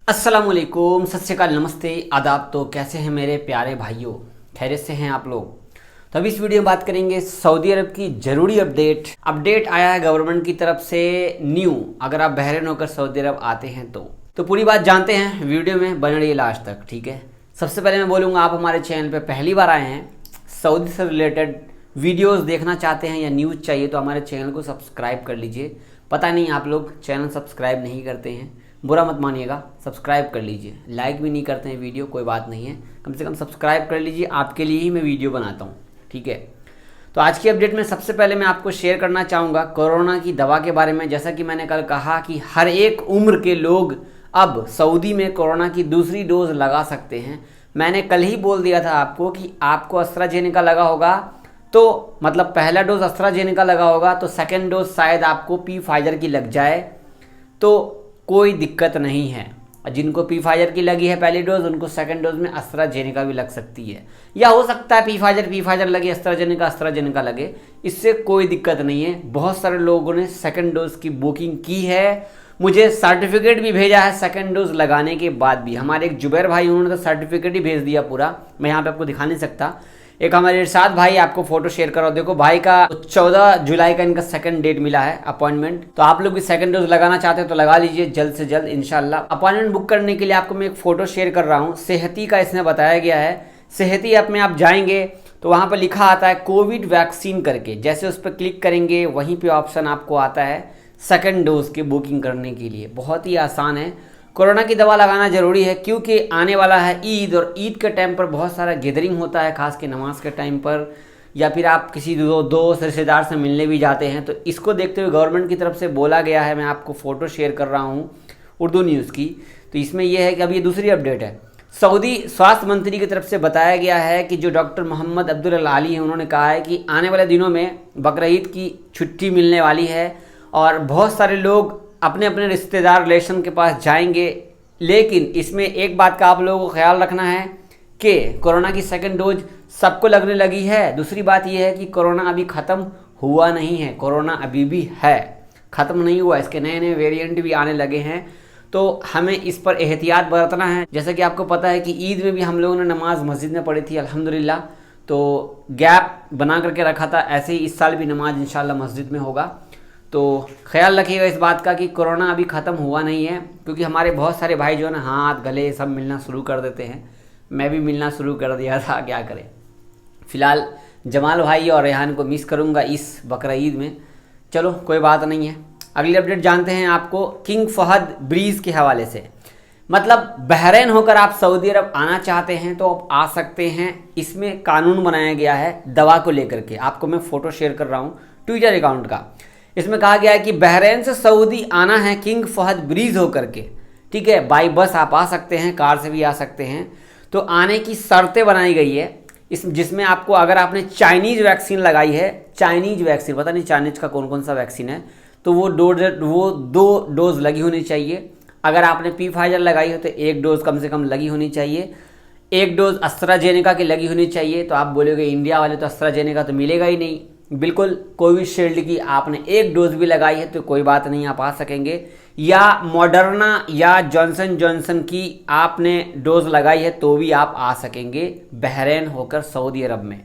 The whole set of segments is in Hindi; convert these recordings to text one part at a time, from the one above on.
अस्सलामुअलैकुम, सत श्री अकाल, नमस्ते, आदाब। तो कैसे हैं मेरे प्यारे भाइयों? खैरियत से हैं आप लोग? तो अभी इस वीडियो में बात करेंगे सऊदी अरब की ज़रूरी अपडेट आया है गवर्नमेंट की तरफ से न्यू। अगर आप बहरीन होकर सऊदी अरब आते हैं तो पूरी बात जानते हैं, वीडियो में बने रहिए लास्ट तक, ठीक है। सबसे पहले मैं बोलूँगा, आप हमारे चैनल पर पहली बार आए हैं, सऊदी से रिलेटेड वीडियोस देखना चाहते हैं या न्यूज़ चाहिए तो हमारे चैनल को सब्सक्राइब कर लीजिए। पता नहीं आप लोग चैनल सब्सक्राइब नहीं करते हैं, बुरा मत मानिएगा, सब्सक्राइब कर लीजिए। लाइक भी नहीं करते हैं वीडियो, कोई बात नहीं है, कम से कम सब्सक्राइब कर लीजिए, आपके लिए ही मैं वीडियो बनाता हूँ, ठीक है। तो आज की अपडेट में सबसे पहले मैं आपको शेयर करना चाहूँगा कोरोना की दवा के बारे में। जैसा कि मैंने कल कहा कि हर एक उम्र के लोग अब सऊदी में कोरोना की दूसरी डोज लगा सकते हैं। मैंने कल ही बोल दिया था आपको कि आपको एस्ट्राजेनेका लगा होगा तो मतलब पहला डोज एस्ट्राजेनेका लगा होगा तो सेकेंड डोज शायद आपको फाइजर की लग जाए तो कोई दिक्कत नहीं है। जिनको फाइजर की लगी है पहली डोज, उनको सेकंड डोज में एस्ट्राजेनेका भी लग सकती है, या हो सकता है फाइजर लगे एस्ट्राजेनेका लगे, इससे कोई दिक्कत नहीं है। बहुत सारे लोगों ने सेकंड डोज की बुकिंग की है, मुझे सर्टिफिकेट भी भेजा है सेकंड डोज लगाने के बाद भी। हमारे एक जुबैर भाई, उन्होंने तो सर्टिफिकेट ही भेज दिया पूरा, मैं यहाँ पे आपको दिखा नहीं सकता। एक हमारे इरशाद भाई, आपको फोटो शेयर करो, देखो भाई का 14 जुलाई का इनका सेकंड डेट मिला है अपॉइंटमेंट। तो आप लोग भी सेकंड डोज लगाना चाहते हो तो लगा लीजिए जल्द से जल्द इंशाल्लाह। अपॉइंटमेंट बुक करने के लिए आपको मैं एक फोटो शेयर कर रहा हूँ, सेहती का इसमें बताया गया है। सेहती ऐप में आप जाएंगे तो वहाँ पर लिखा आता है कोविड वैक्सीन करके, जैसे उस पर क्लिक करेंगे वहीं पर ऑप्शन आपको आता है सेकेंड डोज की बुकिंग करने के लिए। बहुत ही आसान है। कोरोना की दवा लगाना ज़रूरी है क्योंकि आने वाला है ईद, और ईद के टाइम पर बहुत सारा गैदरिंग होता है, खास के नमाज के टाइम पर, या फिर आप किसी दोस्त रिश्तेदार से मिलने भी जाते हैं। तो इसको देखते हुए गवर्नमेंट की तरफ से बोला गया है, मैं आपको फ़ोटो शेयर कर रहा हूँ उर्दू न्यूज़ की। तो इसमें यह है कि अब ये दूसरी अपडेट है, सऊदी स्वास्थ्य मंत्री की तरफ से बताया गया है कि जो डॉक्टर मोहम्मद अब्दुल अल आली हैं, उन्होंने कहा है कि आने वाले दिनों में बकरीद की छुट्टी मिलने वाली है और बहुत सारे लोग अपने अपने रिश्तेदार रिलेशन के पास जाएंगे। लेकिन इसमें एक बात का आप लोगों को ख्याल रखना है कि कोरोना की सेकंड डोज सबको लगने लगी है। दूसरी बात यह है कि कोरोना अभी ख़त्म हुआ नहीं है, कोरोना अभी भी है, ख़त्म नहीं हुआ, इसके नए नए वेरिएंट भी आने लगे हैं। तो हमें इस पर एहतियात बरतना है। जैसा कि आपको पता है कि ईद में भी हम लोगों ने नमाज मस्जिद में पढ़ी थी अल्हम्दुलिल्लाह, तो गैप बना करके रखा था, ऐसे ही इस साल भी नमाज इंशाल्लाह मस्जिद में होगा। तो ख्याल रखिएगा इस बात का कि कोरोना अभी ख़त्म हुआ नहीं है, क्योंकि हमारे बहुत सारे भाई जो है ना हाथ गले सब मिलना शुरू कर देते हैं। मैं भी मिलना शुरू कर दिया था, क्या करें। फ़िलहाल जमाल भाई और रेहान को मिस करूँगा इस बकरा ईद में, चलो कोई बात नहीं है। अगली अपडेट जानते हैं आपको किंग फहद ब्रीज के हवाले से। मतलब बहरीन होकर आप सऊदी अरब आना चाहते हैं तो आप आ सकते हैं। इसमें कानून बनाया गया है दवा को लेकर के, आपको मैं फ़ोटो शेयर कर रहा हूँ ट्विटर अकाउंट का। इसमें कहा गया है कि बहरीन से सऊदी आना है किंग फहद ब्रिज होकर के, ठीक है। बाई बस आप आ सकते हैं, कार से भी आ सकते हैं। तो आने की शर्तें बनाई गई है जिसमें आपको, अगर आपने चाइनीज़ वैक्सीन लगाई है, चाइनीज़ वैक्सीन, पता नहीं चाइनीज़ का कौन कौन सा वैक्सीन है, तो वो 2 डोज लगी होनी चाहिए। अगर आपने फाइजर लगाई हो तो 1 डोज कम से कम लगी होनी चाहिए। 1 डोज एस्ट्राजेनेका की लगी होनी चाहिए। तो आप बोलोगे इंडिया वाले तो एस्ट्राजेनेका तो मिलेगा ही नहीं, बिल्कुल। कोविशील्ड की आपने 1 डोज भी लगाई है तो कोई बात नहीं, आप आ सकेंगे। या मॉडर्ना या जॉनसन की आपने डोज लगाई है तो भी आप आ सकेंगे बहरीन होकर सऊदी अरब में।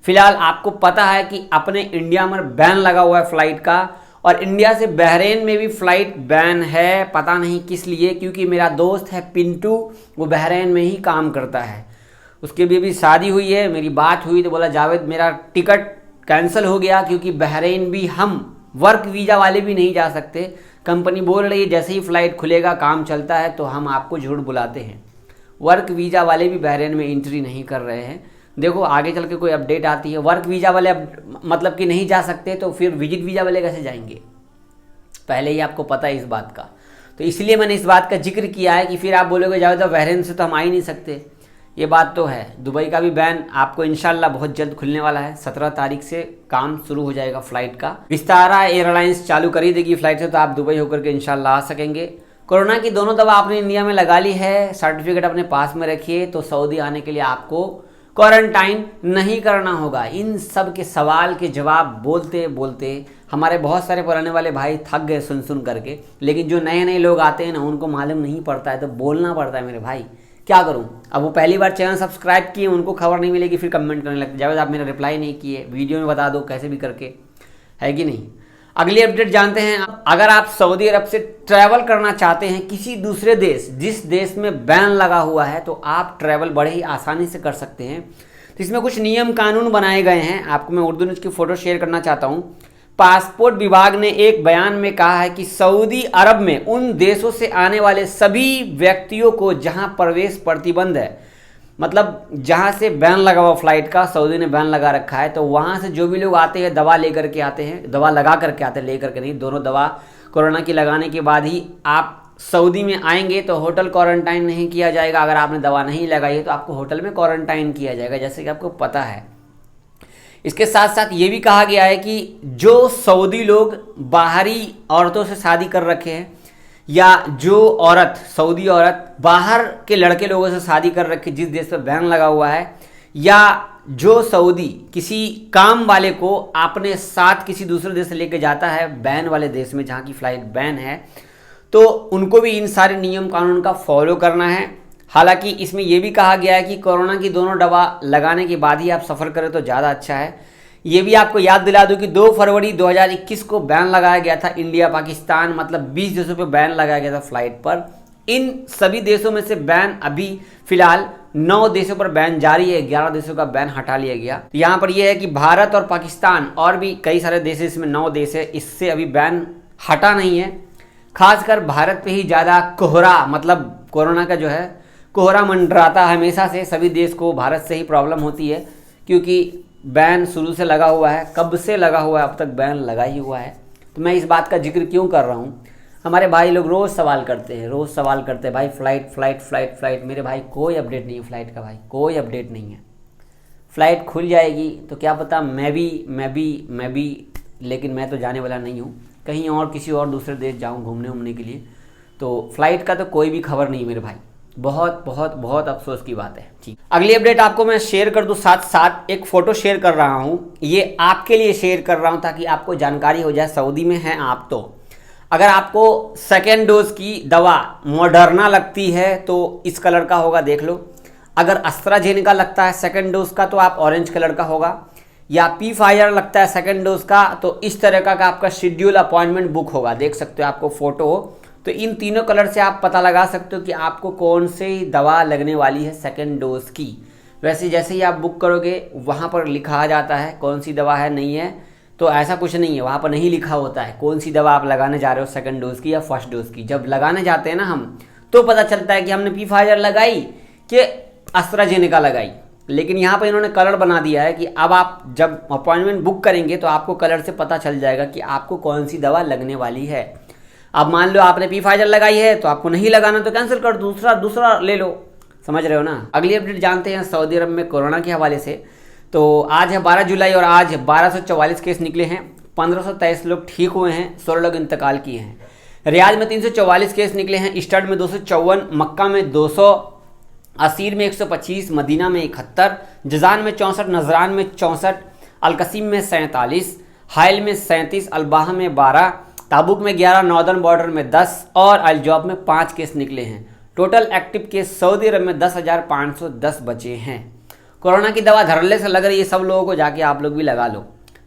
फिलहाल आपको पता है कि अपने इंडिया में बैन लगा हुआ है फ़्लाइट का, और इंडिया से बहरीन में भी फ़्लाइट बैन है, पता नहीं किस लिए। क्योंकि मेरा दोस्त है पिंटू, वो बहरीन में ही काम करता है, उसकी भी शादी हुई है, मेरी बात हुई तो बोला जावेद मेरा टिकट कैंसिल हो गया, क्योंकि बहरीन भी हम वर्क वीज़ा वाले भी नहीं जा सकते। कंपनी बोल रही है जैसे ही फ़्लाइट खुलेगा काम चलता है तो हम आपको झूठ बुलाते हैं। वर्क वीज़ा वाले भी बहरीन में एंट्री नहीं कर रहे हैं। देखो आगे चल के कोई अपडेट आती है, वर्क वीज़ा वाले मतलब कि नहीं जा सकते तो फिर विजिट वीज़ा वाले कैसे जाएंगे, पहले ही आपको पता है इस बात का। तो इसलिए मैंने इस बात का जिक्र किया है कि फिर आप बोलोगे जाओ तो बहरीन से तो हम आ ही नहीं सकते, ये बात तो है। दुबई का भी बैन आपको इंशाल्लाह बहुत जल्द खुलने वाला है, 17 तारीख से काम शुरू हो जाएगा फ़्लाइट का। विस्तारा एयरलाइंस चालू कर ही देगी फ़्लाइट से, तो आप दुबई होकर के इंशाल्लाह आ सकेंगे। कोरोना की दोनों दवा आपने इंडिया में लगा ली है, सर्टिफिकेट अपने पास में रखिए। तो सऊदी आने के लिए आपको क्वारंटाइन नहीं करना होगा। इन सब के सवाल के जवाब बोलते बोलते हमारे बहुत सारे पुराने वाले भाई थक गए सुन सुन करके, लेकिन जो नए नए लोग आते हैं ना उनको मालूम नहीं पड़ता है, तो बोलना पड़ता है मेरे भाई, क्या करूं। अब वो पहली बार चैनल सब्सक्राइब किए, उनको खबर नहीं मिलेगी, फिर कमेंट करने लगते जावेद आप मेरा रिप्लाई नहीं किए, वीडियो में बता दो कैसे भी करके, है कि नहीं। अगली अपडेट जानते हैं। अगर आप सऊदी अरब से ट्रैवल करना चाहते हैं किसी दूसरे देश, जिस देश में बैन लगा हुआ है, तो आप ट्रैवल बड़े ही आसानी से कर सकते हैं। तो इसमें कुछ नियम कानून बनाए गए हैं, आपको मैं उर्दू न्यूज़ की फ़ोटो शेयर करना चाहता हूँ। पासपोर्ट विभाग ने एक बयान में कहा है कि सऊदी अरब में उन देशों से आने वाले सभी व्यक्तियों को जहां प्रवेश प्रतिबंध है, मतलब जहां से बैन लगा हुआ फ्लाइट का, सऊदी ने बैन लगा रखा है, तो वहां से जो भी लोग आते हैं दवा लेकर के आते हैं, दवा लगा करके आते हैं, लेकर के नहीं, दोनों दवा कोरोना की लगाने के बाद ही आप सऊदी में आएंगे, तो होटल क्वारंटाइन नहीं किया जाएगा। अगर आपने दवा नहीं लगाई है तो आपको होटल में क्वारंटाइन किया जाएगा, जैसे कि आपको पता है। इसके साथ साथ ये भी कहा गया है कि जो सऊदी लोग बाहरी औरतों से शादी कर रखे हैं, या जो औरत सऊदी औरत बाहर के लड़के लोगों से शादी कर रखी जिस देश पर बैन लगा हुआ है, या जो सऊदी किसी काम वाले को अपने साथ किसी दूसरे देश से लेके जाता है बैन वाले देश में जहाँ की फ़्लाइट बैन है, तो उनको भी इन सारे नियम कानून का फॉलो करना है। हालांकि इसमें यह भी कहा गया है कि कोरोना की दोनों दवा लगाने के बाद ही आप सफ़र करें तो ज़्यादा अच्छा है। ये भी आपको याद दिला दूं कि 2 फरवरी 2021 को बैन लगाया गया था इंडिया पाकिस्तान, मतलब 20 देशों पे बैन लगाया गया था फ्लाइट पर। इन सभी देशों में से बैन अभी फिलहाल 9 देशों पर बैन जारी है, 11 देशों का बैन हटा लिया गया। यहाँ पर यह है कि भारत और पाकिस्तान और भी कई सारे देश, इसमें 9 देश है, इससे अभी बैन हटा नहीं है। खासकर भारत पे ही ज़्यादा कोहरा, मतलब कोरोना का जो है कोहरा मंडराता हमेशा से, सभी देश को भारत से ही प्रॉब्लम होती है, क्योंकि बैन शुरू से लगा हुआ है, कब से लगा हुआ है, अब तक बैन लगा ही हुआ है। तो मैं इस बात का जिक्र क्यों कर रहा हूँ, हमारे भाई लोग रोज़ सवाल करते हैं भाई फ्लाइट। मेरे भाई कोई अपडेट नहीं है फ्लाइट का, भाई कोई अपडेट नहीं है। फ़्लाइट खुल जाएगी तो क्या पता मैं भी, लेकिन मैं तो जाने वाला नहीं हूँ, कहीं और किसी और दूसरे देश जाऊँ घूमने के लिए। तो फ्लाइट का तो कोई भी खबर नहीं मेरे भाई, बहुत बहुत बहुत अफसोस की बात है। ठीक, अगली अपडेट आपको मैं शेयर कर दूं, साथ साथ एक फ़ोटो शेयर कर रहा हूं, ये आपके लिए शेयर कर रहा हूं ताकि आपको जानकारी हो जाए। सऊदी में हैं आप, तो अगर आपको सेकेंड डोज की दवा मॉडर्ना लगती है तो इस कलर का होगा, देख लो। अगर एस्ट्राजेनेका लगता है सेकेंड डोज का तो आप ऑरेंज कलर का होगा, या Pfizer लगता है सेकेंड डोज का तो इस तरह का आपका शेड्यूल अपॉइंटमेंट बुक होगा, देख सकते हो आपको फ़ोटो। तो इन तीनों कलर से आप पता लगा सकते हो कि आपको कौन सी दवा लगने वाली है सेकेंड डोज की। वैसे जैसे ही आप बुक करोगे वहाँ पर लिखा आ जाता है कौन सी दवा है, नहीं है तो ऐसा कुछ नहीं है, वहाँ पर नहीं लिखा होता है कौन सी दवा आप लगाने जा रहे हो, सेकेंड डोज की या फर्स्ट डोज की। जब लगाने जाते हैं ना हम, तो पता चलता है कि हमने Pfizer लगाई कि एस्ट्राजेनेका लगाई। लेकिन यहाँ पर इन्होंने कलर बना दिया है कि अब आप जब अपॉइंटमेंट बुक करेंगे तो आपको कलर से पता चल जाएगा कि आपको कौन सी दवा लगने वाली है। अब मान लो आपने Pfizer लगाई है तो आपको नहीं लगाना तो कैंसिल कर, दूसरा ले लो, समझ रहे हो ना। अगली अपडेट जानते हैं सऊदी अरब में कोरोना के हवाले से। तो आज है 12 जुलाई और आज 1244 केस निकले हैं, 1523 लोग ठीक हुए हैं, 16 लोग इंतकाल किए हैं। रियाद में 344 केस निकले हैं, ईस्टर्न में 254, मक्का में 200, असीर में 125, मदीना में 71, जजान में 64, नजरान में 64, अलकसीम में 47, हाइल में 37, अलबाहा में 12, ताबुक में 11, नॉर्दर्न बॉर्डर में 10 और अलजौब में 5 केस निकले हैं। टोटल एक्टिव केस सऊदी अरब में 10,510 बचे हैं। कोरोना की दवा धड़ल्ले से लग रही है सब लोगों को, जाके आप लोग भी लगा लो,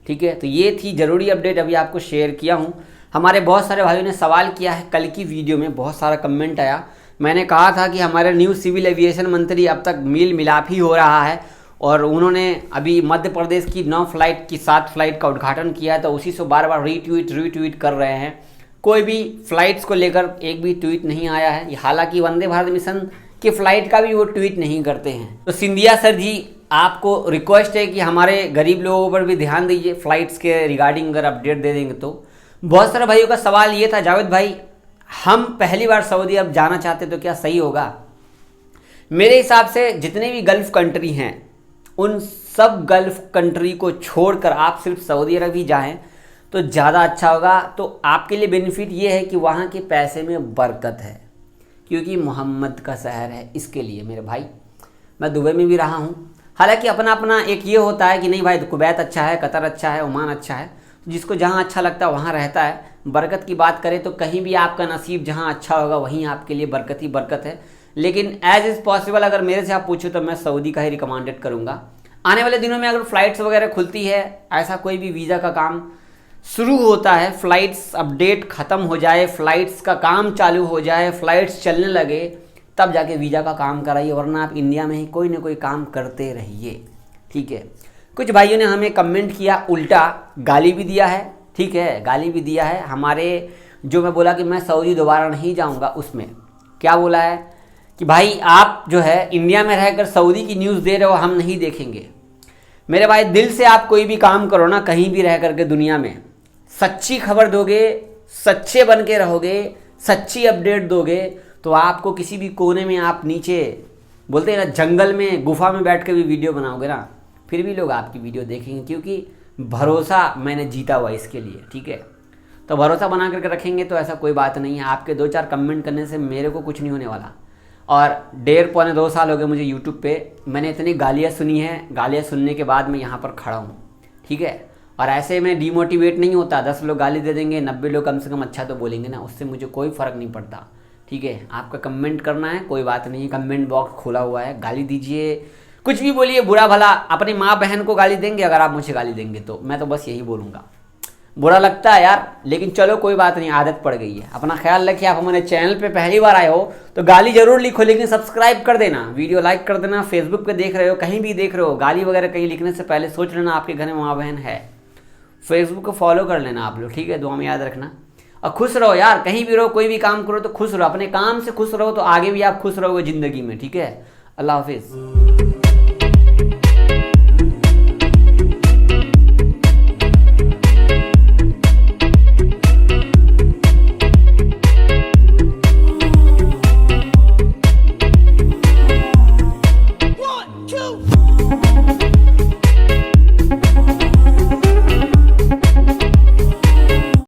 ठीक है। तो ये थी ज़रूरी अपडेट, अभी आपको शेयर किया हूँ। हमारे बहुत सारे भाइयों ने सवाल किया है, कल की वीडियो में बहुत सारा कमेंट आया। मैंने कहा था कि हमारे न्यू सिविल एविएशन मंत्री अब तक मेल मिलाप ही हो रहा है, और उन्होंने अभी मध्य प्रदेश की 9 फ्लाइट की 7 फ्लाइट का उद्घाटन किया है, तो उसी से बार बार रीट्वीट कर रहे हैं। कोई भी फ्लाइट्स को लेकर एक भी ट्वीट नहीं आया है। हालांकि वंदे भारत मिशन की फ़्लाइट का भी वो ट्वीट नहीं करते हैं। तो सिंधिया सर जी, आपको रिक्वेस्ट है कि हमारे गरीब लोगों पर भी ध्यान दीजिए, फ़्लाइट्स के रिगार्डिंग अगर अपडेट दे देंगे तो। बहुत सारे भाइयों का सवाल ये था, जावेद भाई हम पहली बार सऊदी अरब जाना चाहते तो क्या सही होगा? मेरे हिसाब से जितने भी गल्फ़ कंट्री हैं उन सब गल्फ़ कंट्री को छोड़कर आप सिर्फ सऊदी अरब ही जाएं तो ज़्यादा अच्छा होगा। तो आपके लिए बेनिफिट ये है कि वहाँ के पैसे में बरकत है, क्योंकि मोहम्मद का शहर है। इसके लिए मेरे भाई, मैं दुबई में भी रहा हूँ, हालांकि अपना अपना एक ये होता है कि नहीं भाई कुवैत अच्छा है, कतर अच्छा है, ओमान अच्छा है, जिसको जहाँ अच्छा लगता है वहाँ रहता है। बरकत की बात करें तो कहीं भी आपका नसीब जहाँ अच्छा होगा वहीं आपके लिए बरकत ही बरकत है। लेकिन एज इज़ पॉसिबल अगर मेरे से आप पूछो तो मैं सऊदी का ही रिकमेंडेड करूँगा। आने वाले दिनों में अगर फ़्लाइट्स वगैरह खुलती है, ऐसा कोई भी वीज़ा का काम शुरू होता है, फ़्लाइट्स अपडेट ख़त्म हो जाए, फ़्लाइट्स का काम चालू हो जाए, फ़्लाइट्स चलने लगे, तब जाके वीज़ा का काम कराइए, वरना आप इंडिया में ही कोई ना कोई काम करते रहिए। ठीक है। कुछ भाइयों ने हमें कमेंट किया, उल्टा गाली भी दिया है। ठीक है, गाली भी दिया है हमारे, जो मैं बोला कि मैं सऊदी दोबारा नहीं जाऊंगा, उसमें क्या बोला है कि भाई आप जो है इंडिया में रहकर सऊदी की न्यूज़ दे रहे हो, हम नहीं देखेंगे। मेरे भाई दिल से आप कोई भी काम करो ना, कहीं भी रह करके दुनिया में सच्ची खबर दोगे, सच्चे बन के रहोगे, सच्ची अपडेट दोगे, तो आपको किसी भी कोने में आप नीचे बोलते हैं ना जंगल में गुफा में बैठ के भी वीडियो बनाओगे ना, फिर भी लोग आपकी वीडियो देखेंगे, क्योंकि भरोसा मैंने जीता हुआ इसके लिए। ठीक है, तो भरोसा बना करके रखेंगे तो ऐसा कोई बात नहीं है। आपके 2-4 कमेंट करने से मेरे को कुछ नहीं होने वाला। और 1.5-2 साल हो गए मुझे यूट्यूब पे, मैंने इतनी गालियाँ सुनी हैं, गालियाँ सुनने के बाद मैं यहाँ पर खड़ा हूँ। ठीक है, और ऐसे में डिमोटिवेट नहीं होता। 10 लोग गाली दे देंगे, 90 लोग कम से कम अच्छा तो बोलेंगे ना, उससे मुझे कोई फ़र्क नहीं पड़ता। ठीक है, आपका कमेंट करना है कोई बात नहीं, कमेंट बॉक्स खुला हुआ है, गाली दीजिए, कुछ भी बोलिए, बुरा भला। अपनी माँ बहन को गाली देंगे अगर आप मुझे गाली देंगे तो, मैं तो बस यही बोलूँगा। बुरा लगता है यार, लेकिन चलो कोई बात नहीं, आदत पड़ गई है। अपना ख्याल रखिए। आप हमारे चैनल पे पहली बार आए हो तो गाली जरूर लिखो, लेकिन सब्सक्राइब कर देना, वीडियो लाइक कर देना। फेसबुक पे देख रहे हो, कहीं भी देख रहे हो, गाली वगैरह कहीं लिखने से पहले सोच लेना आपके घर में माँ बहन है। फेसबुक को फॉलो कर लेना आप लोग। ठीक है, दुआ में याद रखना। और खुश रहो यार, कहीं भी रहो, कोई भी काम करो तो खुश रहो, अपने काम से खुश रहो तो आगे भी आप खुश रहोगे ज़िंदगी में। ठीक है, अल्लाह हाफिज़।